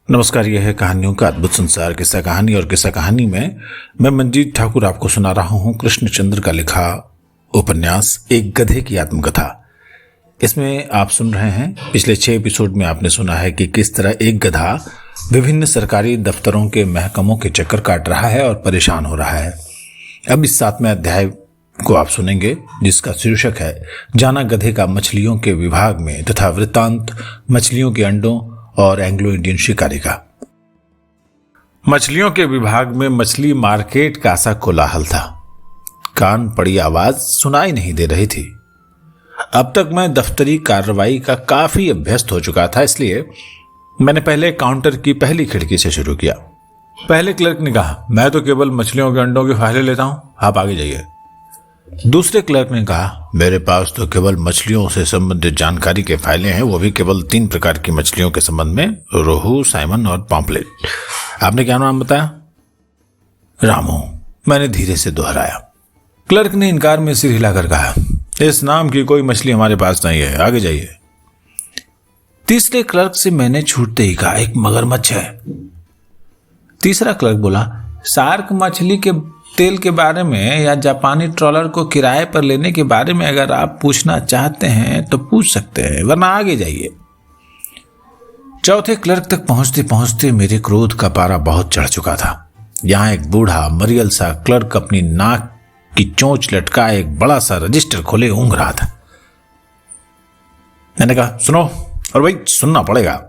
नमस्कार। यह है कहानियों का अद्भुत संसार किस्सा कहानी। और किस्सा कहानी में मैं मंजीत ठाकुर आपको सुना रहा हूं कृष्णचंद्र का लिखा उपन्यास एक गधे की आत्मकथा। इसमें आप सुन रहे हैं, पिछले 6 एपिसोड में आपने सुना है कि किस तरह एक गधा विभिन्न सरकारी दफ्तरों के महकमों के चक्कर काट रहा है और परेशान हो रहा है। अब इस 7वें अध्याय को आप सुनेंगे, जिसका शीर्षक है जाना गधे का मछलियों के विभाग में तथा वृत्तांत मछलियों के अंडों और एंग्लो इंडियन शिकारी का। मछलियों के विभाग में मछली मार्केट का सा कोलाहल था। कान पड़ी आवाज सुनाई नहीं दे रही थी। अब तक मैं दफ्तरी कार्रवाई का काफी अभ्यस्त हो चुका था, इसलिए मैंने पहले काउंटर की पहली खिड़की से शुरू किया। पहले क्लर्क ने कहा, मैं तो केवल मछलियों के अंडों की फाइलें लेता हूं, आप आगे जाइए। दूसरे क्लर्क ने कहा, मेरे पास तो केवल मछलियों से संबंधित जानकारी के फाइलें हैं, वो भी केवल 3 प्रकार की मछलियों के संबंध में, रोहू, साइमन और पॉम्पलेट। आपने क्या नाम बताया? रामू, मैंने धीरे से दोहराया। क्लर्क ने इनकार में सिर हिलाकर कहा, इस नाम की कोई मछली हमारे पास नहीं है, आगे जाइए। तीसरे क्लर्क से मैंने छूटते ही कहा, एक मगरमच्छ है। तीसरा क्लर्क बोला, शार्क मछली के तेल के बारे में या जापानी ट्रॉलर को किराए पर लेने के बारे में अगर आप पूछना चाहते हैं तो पूछ सकते हैं, वरना आगे जाइए। चौथे क्लर्क तक पहुंचते पहुंचते मेरे क्रोध का पारा बहुत चढ़ चुका था। यहां एक बूढ़ा मरियल सा क्लर्क अपनी नाक की चोंच लटकाए एक बड़ा सा रजिस्टर खोले ऊँघ रहा था। मैंने कहा, सुनो, और भाई सुनना पड़ेगा।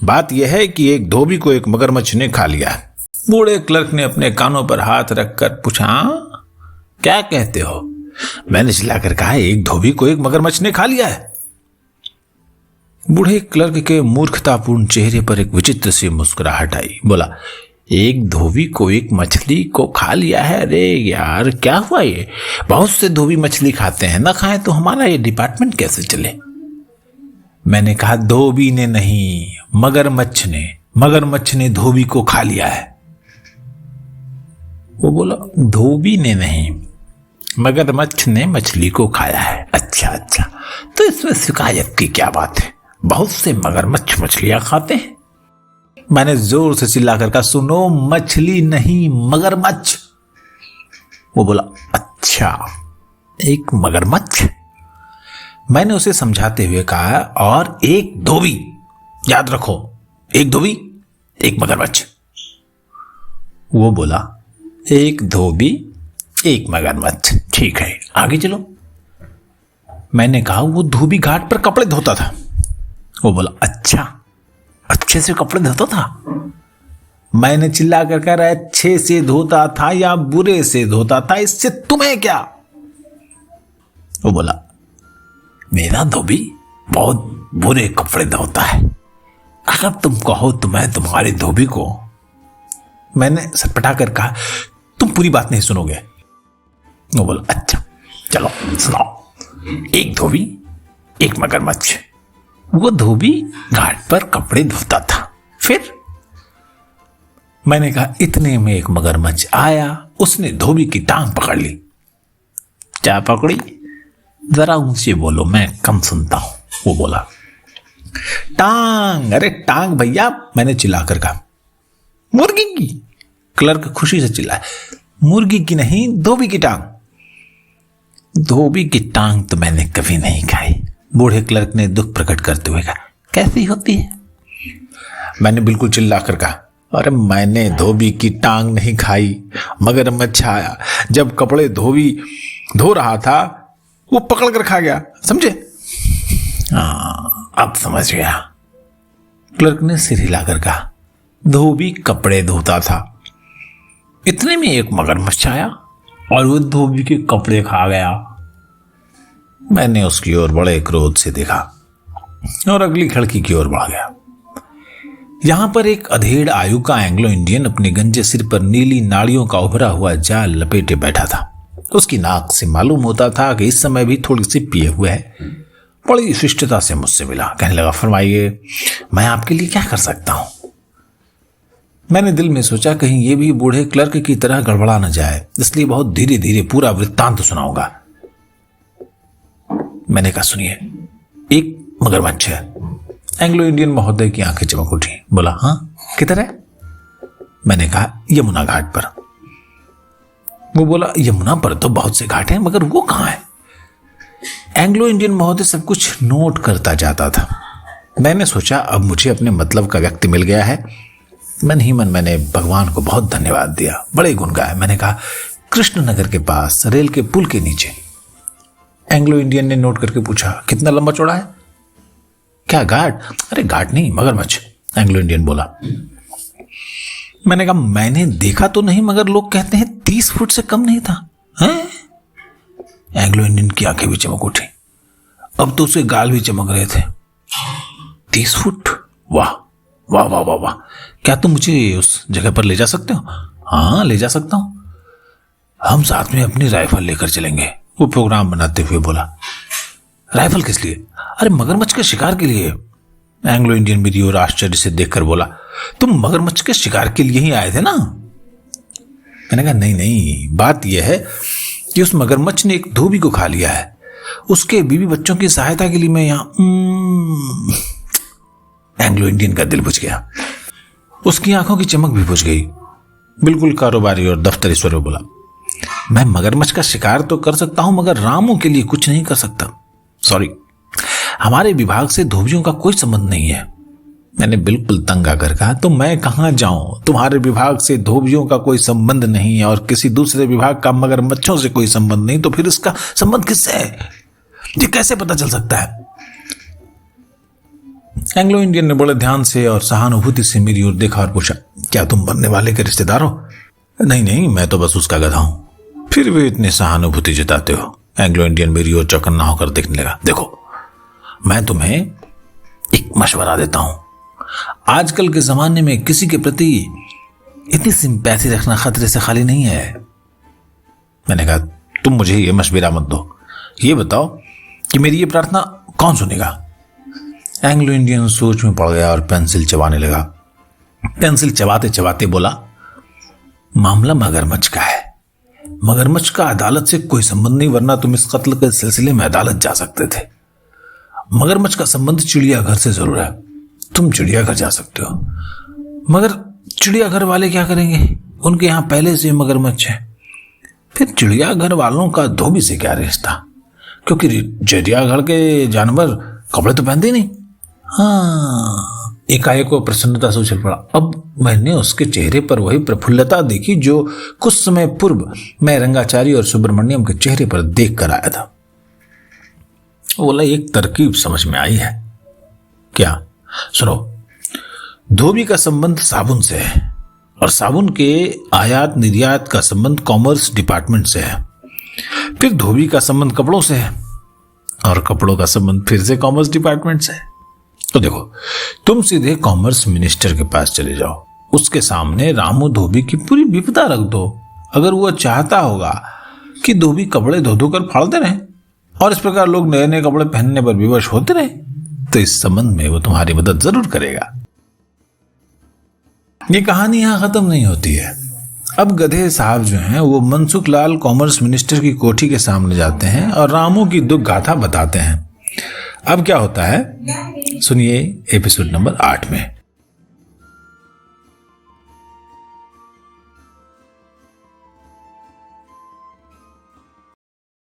बात यह है कि एक धोबी को एक मगरमच्छ ने खा लिया है। बूढ़े क्लर्क ने अपने कानों पर हाथ रखकर पूछा, क्या कहते हो? मैंने चिल्लाकर कहा, एक धोबी को एक मगरमच्छ ने खा लिया है। बूढ़े क्लर्क के मूर्खतापूर्ण चेहरे पर एक विचित्र सी मुस्कुराहट आई। बोला, एक धोबी को एक मछली को खा लिया है? अरे यार, क्या हुआ? ये बहुत से धोबी मछली खाते हैं, ना खाएं तो हमारा ये डिपार्टमेंट कैसे चले? मैंने कहा, धोबी ने नहीं, मगरमच्छ ने धोबी को खा लिया है। वो बोला, धोबी ने नहीं, मगरमच्छ ने मछली को खाया है। अच्छा, तो इसमें शिकायत की क्या बात है? बहुत से मगरमच्छ मछलियां खाते हैं। मैंने जोर से चिल्लाकर कहा, सुनो, मछली नहीं, मगरमच्छ। वो बोला, अच्छा, एक मगरमच्छ? मैंने उसे समझाते हुए कहा, और एक धोबी, याद रखो, एक धोबी एक मगरमच्छ। वो बोला, एक धोबी एक मगरमच्छ, ठीक है, आगे चलो। मैंने कहा, वो धोबी घाट पर कपड़े धोता था। वो बोला, अच्छा, अच्छे से कपड़े धोता था? मैंने चिल्ला कर कह रहा, अच्छे से धोता था या बुरे से धोता था, इससे तुम्हें क्या? वो बोला, मेरा धोबी बहुत बुरे कपड़े धोता है, अगर तुम कहो तो मैं तुम्हारे धोबी को। मैंने सटपटा कर कहा, तुम पूरी बात नहीं सुनोगे। वो बोला, अच्छा, चलो सुनाओ। एक धोबी एक मगरमच्छ। वो धोबी घाट पर कपड़े धोता था। फिर? मैंने कहा, इतने में एक मगरमच्छ आया, उसने धोबी की टांग पकड़ ली। क्या पकड़ी? जरा ऊंचे बोलो, मैं कम सुनता हूं। वो बोला, टांग। अरे टांग भैया, मैंने चिल्लाकर कहा। मुर्गी की? क्लर्क खुशी से चिल्लाया, मुर्गी की नहीं, धोबी की टांग। धोबी की टांग तो मैंने कभी नहीं खाई। बूढ़े क्लर्क ने दुख प्रकट करते हुए कहा, कैसी होती है? मैंने बिल्कुल चिल्लाकर कहा, अरे मैंने धोबी की टांग नहीं खाई, मगरमच्छ आया, जब कपड़े धोबी धो रहा था वो पकड़ कर खा गया, समझे? अब समझ गया। क्लर्क ने सिर हिलाकर कहा, धोबी कपड़े धोता था, इतने में एक मगरमच्छ आया और वो धोबी के कपड़े खा गया। मैंने उसकी ओर बड़े क्रोध से देखा और अगली खिड़की की ओर बढ़ गया। यहां पर एक अधेड़ आयु का एंग्लो इंडियन अपने गंजे सिर पर नीली नाड़ियों का उभरा हुआ जाल लपेटे बैठा था। उसकी नाक से मालूम होता था कि इस समय भी थोड़ी सी पिए हुए है। बड़ी शिष्टता से मुझसे मिला, कहने लगा, फरमाइए, मैं आपके लिए क्या कर सकता हूं? मैंने दिल में सोचा, कहीं ये भी बूढ़े क्लर्क की तरह गड़बड़ा न जाए, इसलिए बहुत धीरे धीरे पूरा वृत्तांत सुनाऊंगा। मैंने कहा, सुनिए, एक मगरमच्छ है, एंग्लो इंडियन महोदय की आंखें चमक उठी। बोला, हाँ किधर है? मैंने कहा, यमुना घाट पर। वो बोला, यमुना पर तो बहुत से घाट हैं, मगर वो कहाँ है? एंग्लो इंडियन महोदय सब कुछ नोट करता जाता था। मैंने सोचा अब मुझे अपने मतलब का व्यक्ति मिल गया है। मन ही मन मैंने भगवान को बहुत धन्यवाद दिया, बड़े गुण गाए। मैंने कहा, कृष्णनगर के पास रेल के पुल के नीचे। एंग्लो इंडियन ने नोट करके पूछा, कितना लंबा चौड़ा है? क्या घाट? अरे घाट नहीं, मगरमच्छ, एंग्लो इंडियन बोला। मैंने कहा, मैंने देखा तो नहीं, मगर लोग कहते हैं 30 फुट से कम नहीं था। हैं? एंग्लो इंडियन की आंखें भी चमक उठी। अब तो उसे गाल भी चमक रहे थे। 30 फुट? वाह वाह वाह वाह वाह। क्या तुम मुझे उस जगह पर ले जा सकते हो? हाँ, ले जा सकता हूं। हम साथ में अपनी राइफल लेकर चलेंगे, वो प्रोग्राम बनाते हुए बोला। राइफल किस लिए? अरे मगरमच्छ के शिकार के लिए। एंग्लो इंडियन मेरी ओर आश्चर्य से देखकर बोला, तुम मगरमच्छ के शिकार के लिए ही आए थे ना? मैंने कहा, नहीं नहीं, बात यह है कि उस मगरमच्छ ने एक धोबी को खा लिया है। उसके बीवी बच्चों की सहायता के लिए मैं यहां। एंग्लो इंडियन का दिल बुझ गया, उसकी आंखों की चमक भी बुझ गई। बिल्कुल कारोबारी और दफ्तरी स्वर में बोला, मैं मगरमच्छ का शिकार तो कर सकता हूं, मगर रामू के लिए कुछ नहीं कर सकता। सॉरी, हमारे विभाग से धोबियों का कोई संबंध नहीं है। मैंने बिल्कुल तंग आकर कहा, तो मैं कहां जाऊं? तुम्हारे विभाग से धोबियों का कोई संबंध नहीं है और किसी दूसरे विभाग का मगरमच्छों से कोई संबंध नहीं, तो फिर इसका संबंध किससे है? ये कैसे पता चल सकता है? एंग्लो इंडियन ने बड़े ध्यान से और सहानुभूति से मेरी ओर देखा और पूछा, क्या तुम मरने वाले के रिश्तेदार हो? नहीं नहीं, मैं तो बस उसका गधा हूं। फिर भी इतनी सहानुभूति जताते हो? एंग्लो इंडियन मेरी ओर चौकन्ना होकर देखने लगा। देखो, मैं तुम्हें एक मशवरा देता हूं। आजकल के जमाने में किसी के प्रति इतनी सिंपैथी रखना खतरे से खाली नहीं है। मैंने कहा, तुम मुझे ये मशवरा मत दो, ये बताओ कि मेरी ये प्रार्थना कौन सुनेगा? एंग्लो इंडियन सोच में पड़ गया और पेंसिल चबाने लगा। पेंसिल चबाते चबाते बोला, मामला मगरमच्छ का है। मगरमच्छ का अदालत से कोई संबंध नहीं, वरना तुम इस कत्ल के सिलसिले में अदालत जा सकते थे। मगरमच्छ का संबंध चिड़ियाघर से जरूर है, तुम चिड़ियाघर जा सकते हो। मगर चिड़ियाघर वाले क्या करेंगे? उनके यहां पहले से मगरमच्छ है। फिर चिड़ियाघर वालों का धोबी से क्या रिश्ता? क्योंकि चिड़ियाघर के जानवर कपड़े तो पहनते ही नहीं। हाँ, एकाएक को प्रसन्नता से उछल पड़ा। अब मैंने उसके चेहरे पर वही प्रफुल्लता देखी जो कुछ समय पूर्व मैं रंगाचारी और सुब्रमण्यम के चेहरे पर देख कर आया था। बोला, एक तरकीब समझ में आई है। क्या? सुनो, धोबी का संबंध साबुन से है और साबुन के आयात निर्यात का संबंध कॉमर्स डिपार्टमेंट से है। फिर धोबी का संबंध कपड़ों से है और कपड़ों का संबंध फिर से कॉमर्स डिपार्टमेंट से है। तो देखो, तुम सीधे कॉमर्स मिनिस्टर के पास चले जाओ, उसके सामने रामू धोबी की पूरी विपदा रख दो। अगर वो चाहता होगा कि धोबी कपड़े धो धो कर फाड़ते रहे और इस प्रकार लोग नए नए कपड़े पहनने पर विवश होते रहे, तो इस संबंध में वो तुम्हारी मदद जरूर करेगा। ये कहानी यहां खत्म नहीं होती है। अब गधे साहब जो हैं वो मनसुख लाल कॉमर्स मिनिस्टर की कोठी के सामने जाते हैं और रामू की दुख गाथा बताते हैं। अब क्या होता है सुनिए एपिसोड नंबर 8 में।